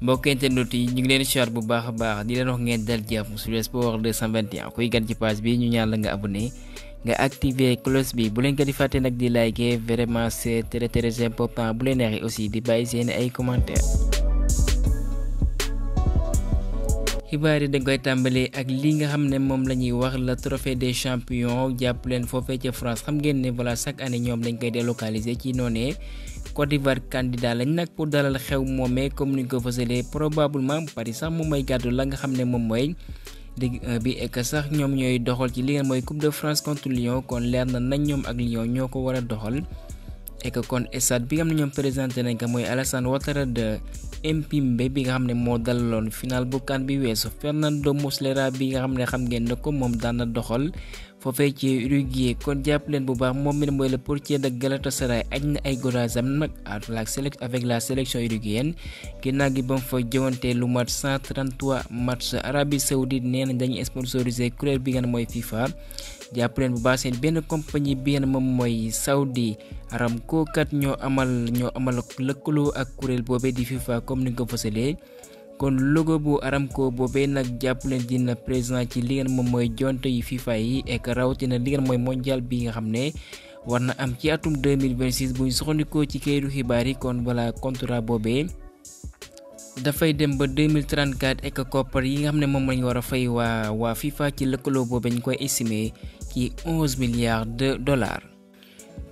mbokk internet yi ñu ngi leen di bu baax a baax di leen wax ngeen dal jàmm sur Sport 221 kuy gan ci page bi ñu ñaan la nga abonné nga activer cloche bi bu leen ko di fàtte nag di liker vraiment c'est très important bu leen neexee aussi di bàyyi seen ay commentaires. xibaar yi dañ koy tàmbalee ak li nga xam ne moom la ñuy wax le trophée des champions jàpp leen foofee ca France xam ngeen ne voilà chaque année ñoom dañ koy délocaliser ci noonee Côte d'Ivoire candidat lañ nag pour dalal xew moomee comme ni ñu ko fësalee probablement Paris sax moom mooy gàddu la nga xam ne moom mooy Ligue 1 bi ek sax ñoom ñooy doxal ci li ngeen mooy Coupe de France contre Lyon kon leer na nañ ñoom ak Lyon ñoo ko war a doxal ek kon stade bi nga xam ne ñoom présenté nañ ko mooy Alassane Ouattara de Mpimbe bi nga xam ne moo dalaloon final bu CAN bi weesu Fernando Muslera bi nga xam ne xam ngeen ne ko moom daan na doxal foofee ci Uruguay kon jàpp leen bu baax moom mi ne mooy le portier de Galatasaray aj na ay goraasam nag avec la sélection uruguayenne ginnaaw gi ba mu fa jowante lu mat 133 match Arabie Saoudite nee na dañuy sponsorisé kuréel bi nga mooy FIFA jàpp leen bu baax seen benn compagnie bi nga moom mooy Saudi Aramco kat ñoo amal lëkkaloo ak kuréel boobee di FIFA comme ni nga ko fësalee kon logo bu Aramco boobee nag jàpp leen dina présent ci li ngeen moom mooy jonte yi FIFA yi ek rawatina li ngeen mooy mondial bi nga xam ne war na am ci atum 2026 bu ñu soxandikoo ci kayitu xibaar yi kon voilà contrat boobee dafay dem ba 2034 ek koppar yi nga xam ne moom lañu war a fay waa FIFA ci lëkkaloo boobee ñu koy estimé ci 11 milliards de dollars.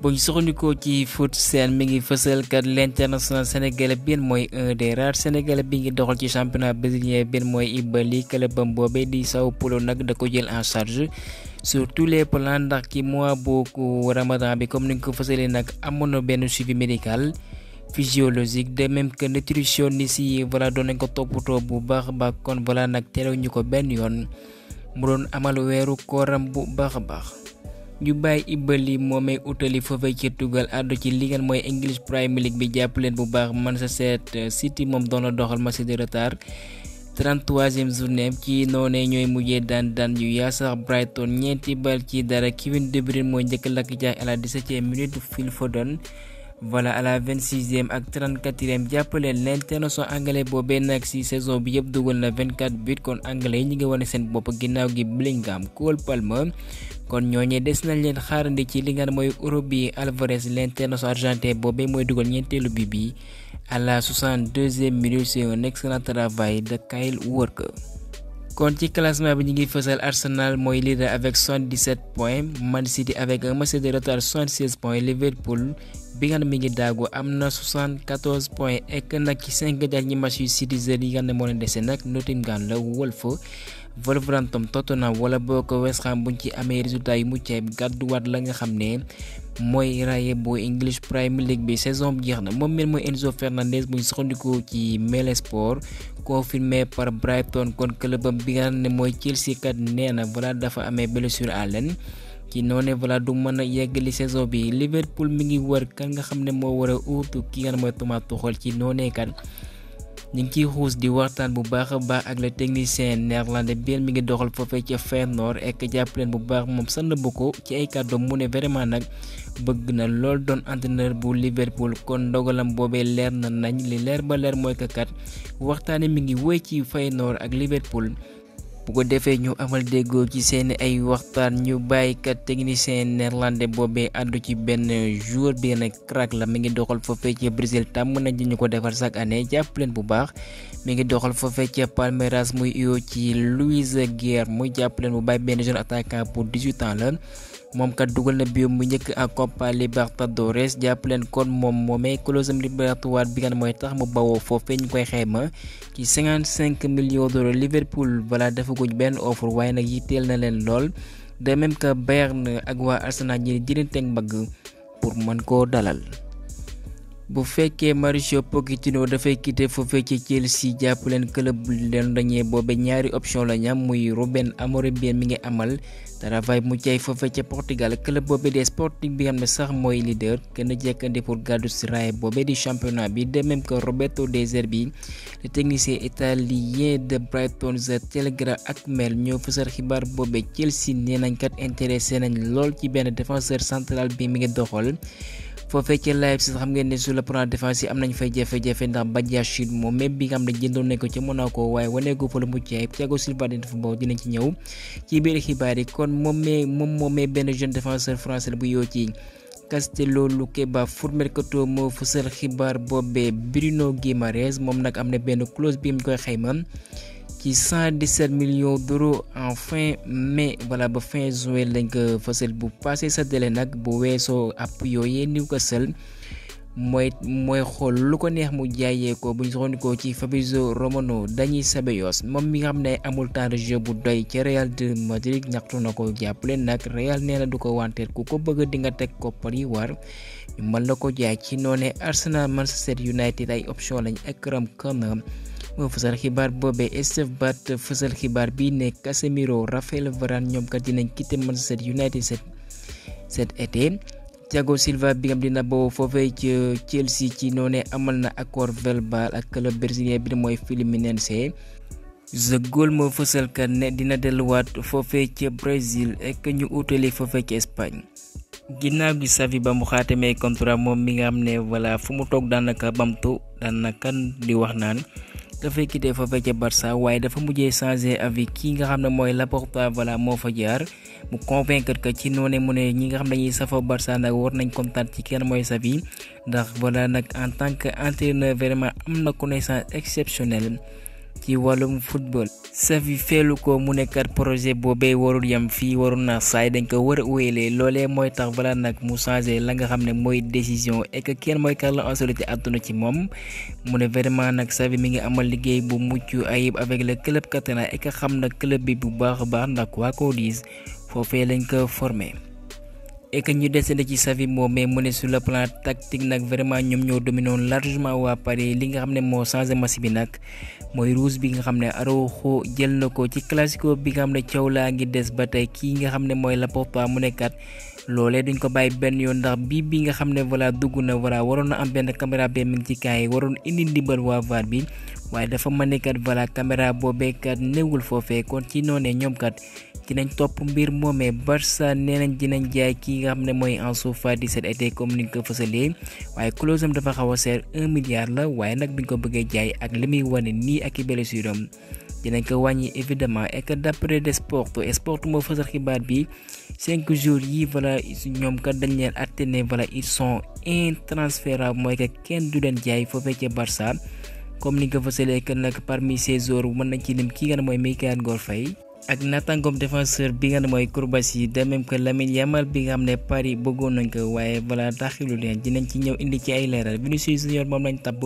bu ñu soxandikoo ci foot seen mi ngi fësal kat l'international sénégalais bi mooy un des rares sénégalais bi ngi doxal ci championnat brésilien bi mooy Ibali clubam boobee di Sao Paulo nag da ko jël en charge sur tous les plans ndax ci mois bu Ramadan bi comme ni nga ko fësalee nag amoon na benn suivi médical physiologique de même que nutritionniste yi voilà doon nañ ko toppatoo bu baax a baax kon voilà nag terew ñu ko benn yoon mu doon amal weeru kooram bu baax a baax. ñu bàyyi Ibali moomee utali foofee ci tugal àddu ci li ngeen mooy English Premier League bi jàpp leen bu baax Manchester City moom doon na doxal match de retard 33e journée ci noonee ñooy mujjee daan yu yaa sax Brighton ñeenti bal ci dara Kevin De Bruyne mooy njëkk lakk jaay à la 17e minute Phil Foden voilà à la 26e ak 34e jàppaleen l'international anglais boobee nag si saison bi yëpp dugal na 24 buts kon anglais yi ñu ngi wane seen bopp ginnaaw gi Bellingham Cole Palmer kon ñooñee des nañ leen xaarandi ci li nga mooy Europe bi Alvarez l'international argentin boobee mooy dugal ñeenteelu bi à la 62e minute c'est un excellent travail de Kyle Walker. kon ci classement bi ñu ngi fësal Arsenal mooy leader avec 77 points Man City avec un match de retard 76 points Liverpool bi nga xam ne mi ngi daagu am na 74 points ek nag ci 5 derniers matchs yu Citizen yi nga xam ne moo leen dese nag Nottingham la Wolverhampton Tottenham wala boo ko West Ham buñ ci amee résultat yu mucc ayib gàdduwaat la nga xam ne mooy raye bu English Premier League bi saison bi jeex na moom mel mooy Enzo Fernandez buñ soxandikoo ci Mail Sport confirmé par Brighton kon clubam bi nga xam ne mooy Chelsea kat nee na voilà dafa amee blessure à l'aine ci noonu voilà du mën a yeggali saison bi Liverpool mi ngi wër kan nga xam ne moo war a uutu ki nga xam ne mooy Thomas Tuchel ci noonee kat ñu ngi ciy xuus di waxtaan bu baax a baax ak le technicien néerlandais bi mi ngi doxal foofee ca Feyenoord ek jàppaleen bu baax moom sànn bu ko ci ay kàddu mu ne vraiment nag bëgg na lool doon entraîneur bu Liverpool kon ndogalam boobee leer na nañ li leer ba leer mooy kat waxtaane mi ngi wéy ci Feyenoord ak Liverpool bu ko defee ñu amal déggoo ci seeni ay waxtaan ñu bàyyi kat technicien néerlandais boobee àddu ci benn joueur bi nag crack la mi ngi doxal foofee ci Brésil tàmm nañ ñu ko defar chaque année jàpp leen bu baax mi ngi doxal foofee ci Palmeiras muy uyoo ci Luis Guerra muy jàpp leen bu bàyyi benn jeune attaquant pour 18 ans la moom kat dugal na biom bu njëkk ak Copa Libertadores jàpp leen kon moomee clause libératoire bi nga mooy tax mu bawoo foofee ñu koy xayma ci 55 millions d'euros Liverpool voilà defaguñ benn offre waaye nag yitteel na leen lool de même que Bayern ak waa Arsenal ñi jëlanteeg mbagg pour mën koo dalal. bu fekkee Mauricio Pochettino dafay quitter foofee ci Chelsea jàpp leen club leen dañee boobe ñaari option la ñam muy Ruben Amorim mi ngi amal travail mu cay foofee ca Portugal club boobe des Sporting bi nga xam ne sax mooy leader gën a jekkandi pour gàddu si raay boobe di championnat bi de même que Roberto De Zerbi le technicien italien de Brighton The Telegraph ak Mail ñoo fësal xibaar boobe Chelsea nee nañ kat intéressé nañ lool ci benn défenseur central bi mi ngi doxal foofee ca Leipzig xam ngeen ne sur le plan défensif am nañ fay jafe-jafe ndax Badiashile moom même bi nga xam ne jëndoon nañ ko ca Monaco waaye waneegu fa lu mucc ayib Thiago Silva dina fa boobu dinañ ci ñëw ci biir xibaar yi kon moom benn jeune défenseur français bu yoo ci Castello Luqueba Foot Mercato moo fësal xibaar boobee Bruno Guimaraes moom nag am na benn clause bi mu koy xayma ci 117 millions d'euros en fin mai ba fin juin lañ ko fësal bu passé sa délai nag bu weesoo app yooyee Newcastle mooy xool lu ko neex mu jaayee ko bu ñu soxandikoo ci Fabrizio Romano Dani Ceballos moom mi nga xam ne amul temps de jeu bu doy ca Real de Madrid ñaxtu na ko jàppale nag Real nee na du ko wanteer ku ko bëgg di nga teg koppar yi war ñu mën la ko jaay ci noone Arsenal Manchester United ay option lañ Ekram Kane moo fësal xibaar boobee Steve Bat fësal xibaar bii ne Casemiro Raphaël Varane ñoom kat dinañ quitter Manchester United cet été Thiago Silva bi nga xam dina boobu foofee ci Chelsea ci noone amal na accord verbal ak club brésilien bi mooy Fluminense The Goal moo fësal kat ne dina delluwaat foofee ci Brésil ak ñu utali foofee ci Espagne ginnaaw gi Xavi ba mu xaatamee contrat moom mi nga xam ne fu mu toog daanaka bamtu daanaka di wax naan dafay quitté foofee ca Barça waaye dafa mujjee changer avis kii nga xam ne mooy Laporta moo fa jaar mu convaincre que ci noonu mu ne ñi nga xam ne dañuy safoo Barça nag war nañ kontaan ci kenn mooy Xavi ndax nag en tant que entraîneur vraiment am na connaissance exceptionnelle ci wàllum football. Xavi feelu ko mu nekkat projet boobee warul yam fii warul na saay dañ ko war a wéyalee loolee mooy tax nag mu changé la nga xam ne mooy décision et que kenn mooy Carlo Ancelotti àdduna ci moom mu ne vraiment nag Xavi mi ngi amal liggéey bu mucc ayib avec le club catalan et que xam na club bi bu baax a baax ndax waa Cadiz foofee lañ ko formé. et que ñu desandi ci Xavi moom mais mu ne sur le plan tactique nag vraiment ñoom ñoo dominé largement waa Paris li nga xam ne moo changé match bi nag mooy rouge bi nga xam ne Araujo jël na ko ci classico bi nga xam ne coow laa ngi des ba tey kii nga xam ne mooy Laporta mu nekkat loolee duñ ko bàyyi benn yoon ndax bi nga xam ne dugg na waroon na am benn caméra bi mi ngi ci kaay waroon indi ndimbal waa VAR bi waaye dafa mën ne kat caméra boobee kat newul foofee kon ci noonee ñoom kat dinañ topp mbir moomee Barça nee nañ dinañ jaay kii nga xam ne mooy Ansu Fati cet été comme ni ko fësalee waaye clause am dafa xaw a seer 1 milliard la waaye nag buñ ko bëggee jaay ak li muy wane nii ak i blessure am dinañ ko wàññi évidemment et que d'après Sport moo fësal xibaar bi 5 jours yi ñoom kat dañ leen atténé ils sont intransférables mooy que kenn du leen jaay foofee ca Barça comme ni ko fësalee que nag parmi ces joueurs mën nañ ci lim kii nga ne mooy Mikayil Ngor Faye ak naataangoom défenseur bi nga ne mooy Koulibaly de même que Lamine Yamal bi nga xam ne Paris bëggoon nañ ko waaye taxilu leen dinañ ci ñëw indi ci ay leeral Vinicius Junior moom lañ tabb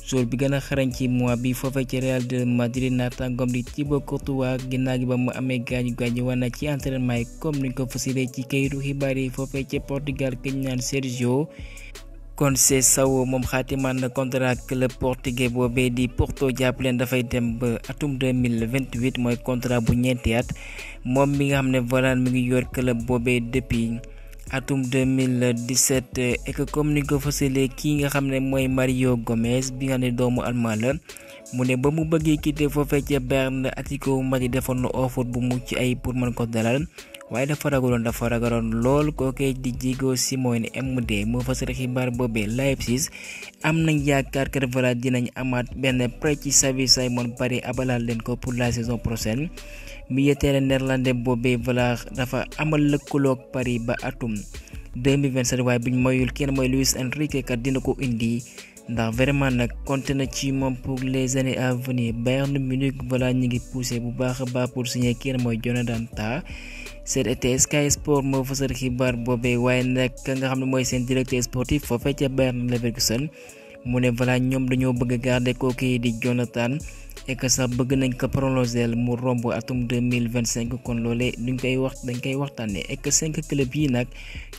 joueur bi gën a xarañ ci mois bi foofee ci Real de Madrid naataangoom di Thibaut Courtois ginnaaw gi ba mu amee gaañu war na ci entraînement yi comme ni ko fësalee ci kayitu xibaar yi foofee ci Portugal ki ñu naan Sergio Conceição moom xaatimaan na contrat club portugais boobee di Porto jàpp leen dafay dem ba atum 2028 mooy contrat bu ñeenti at moom mi nga xam ne mi ngi yor club boobee depuis atum 2017 et que comme ni ko fësalee kii nga xam ne mooy Mario Gomez bi nga xam ne doomu Allemand la mu ne ba mu bëggee quitter foofee ca Bayern Atlético Madrid defoon na offre bu mucc ay pour mën ko dalal waaye dafa ragaloon lool kookee di Diego Simeone MD moo fësal xibaar boobee Leipzig am nañ yaakaar que dinañ amaat benn prêt ci Xavi Simons Paris abalaat leen ko pour la saison prochaine milieu terrain néerlandais boobee dafa amal lëkkaloog Paris ba atum 2027 waaye biñ moyul kenn mooy Luis Enrique kat dina ko indi ndax vraiment nag compté na ci moom pour les années à venir Bayern Munich ñi ngi poussé bu baax a baax pour signer kenn mooy Jonathan Tah cet été Sky Sport moo fësal xibaar boobee waaye nag ka nga xam ne mooy seen directeur sportif foofee ca Bayern Leverkusen mu ne ñoom dañoo bëgg a garder kooku di Jonathan et que sax bëgg nañ ko prolonger mu romb atum 2025 kon loolee dañ koy waxtaanee et que 5 clubs yi nag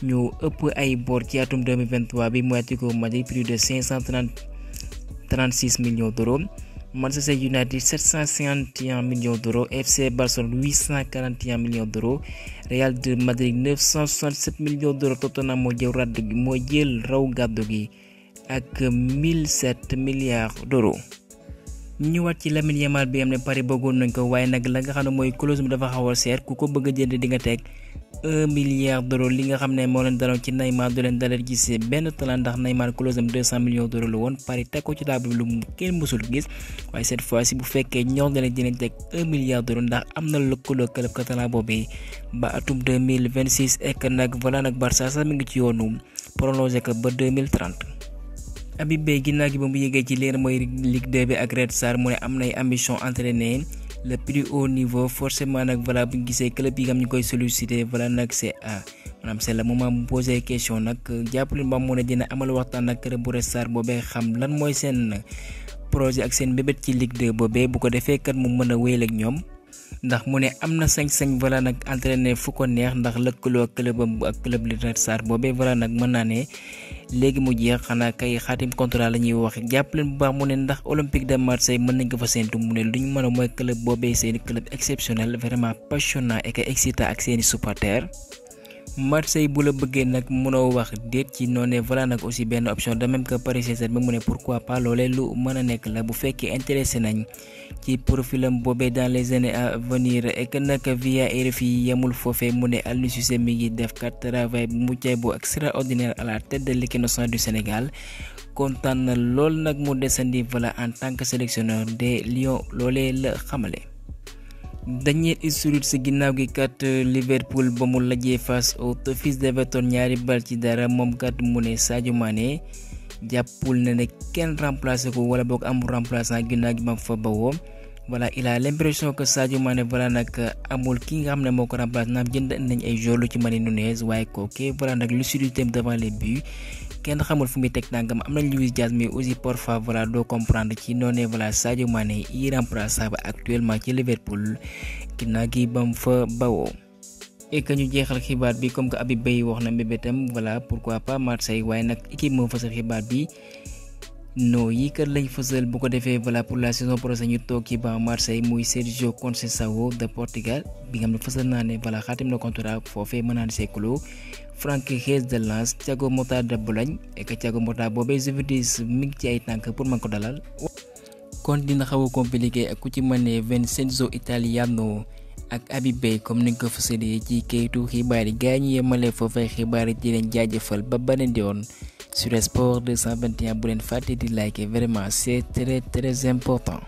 ñu ëpp ay bor ci atum 2023 bi mooy Atlético Madrid plus de 536 millions d'euros Manchester United 751 millions d'euros FC Barcelone 841 millions d'euros Real de Madrid 967 millions d'euros Tottenham moo jël raw gàddu gi ak 1007 milliards d'euros ñëwaat ci Lamine Yamal bi am ne Paris bëggoon nañ ko waaye nag la nga xam ne mooy clause bi dafa xaw a seer ku ko bëgg a jënd di nga teg 1 milliard d'euros li nga xam ne moo leen daloon ci Neymar du leen dalee gisee benn talent ndax Neymar clause am 200 millions d'euros la woon Paris teg ko ci table bi lu kenn mësul gis waaye cette fois ci bu fekkee ñor na leen dinañ teg 1 milliard d'euros ndax am na lëkkaloo club catalan boobee ba atum 2026 ek nag voilà nag Barça sax mi ngi ci yoonu prolongé ko ba 2030. Habib Beye ginnaaw gi ba mu yéegee ci leer mooy Ligue 2 bi ak Red Star mu ne am nay ambition entraîner le plus haut niveau forcément nag voilà bu ñu gisee club yi nga xam ñu koy solliciter voilà nag c'est maanaam c'est le moment mu poser question nag jàppale ba mu ne dina amal waxtaan ak club bu Red Star boobee xam lan mooy seen projet ak seen bébét ci Ligue 2 boobee bu ko defee kat mu mën a wéyal ak ñoom. ndax mu ne am na sañ-sañ voilà nag entraîner fu ko neex ndax lëkkaloo clubam ak club li Red Star boobee voilà nag mën naa ne léegi mu jeex xanaa kay xaatim contrat la ñuy wax jàpp leen bu baax mu ne ndax Olympique de Marseille mën nañ ko fa séntu mu ne lu ñu mën a mooy club boobee seeni club exceptionnel vraiment passionnant et excitant ak seeni supporters. Marseille bu la bëggee nag mënoo wax déet ci noonu voilà nag aussi benn option de même que Paris Saint-Germain mu ne pourquoi pas loolee lu mën a nekk la bu fekkee intéressé nañ ci profilam boobee dans les années à venir et que nag via RFI yemul foofee mu ne Aliou Cissé mi ngi def kat travail bu mucc bu extraordinaire à la tête de l'équipe nationale du Sénégal kontaan na lool nag mu desandi voilà en tant que sélectionneur des Lions loolee la xamale. Daniel Sturridge si ginnaaw gi kat Liverpool ba mu lajjee face au Toffees d'Everton ñaari bal ci dara moom kat mu ne Sadio Mané jàppul na ne kenn remplacé ko wala boog amul remplaçant ginnaaw gi ma fa bawoo voilà il a l'impression que Sadio Mané voilà nag amul ki nga xam ne moo ko remplacé naam jënd nañ ay joueurs lu ci Mané Nunez waaye kooku voilà nag lucidité devant les buts kenn xamul fu muy teg tànkam am nañ Luis Diaz mais aussi parfois voilà doo comprendre ci noonu voilà Sadio Mané irremplaçable actuellement ci Liverpool ginnaaw gi bam fa bawoo. et que ñu jeexal xibaar bi comme que Habib Beye wax na mbébétam voilà pourquoi pas Marseille waaye nag équipe moo fësal xibaar bi non yi kat lañ fësal bu ko defee voilà pour la saison prochaine ñu toog ci ba Marseille muy Sergio Conceição de Portugal bi nga xam ne fësal naa ne voilà xaatim na contrat foofee mën naa ne seeklu Franck Hez de Lens Thiago Motta de Bologne et que Thiago Motta boobee Juventus mi ngi ci ay tànk pour mën ko dalal. kon dina xaw a compliqué ak ku ci mën ne Vincenzo Italiano ak Habib Beye comme ni nga ko fësalee ci kayitu xibaar yi gaa ñu yemale foofee xibaar yi di leen jaajëfal ba beneen yoon sur Sport 221 bu leen fàtte di like vraiment c'est très très important.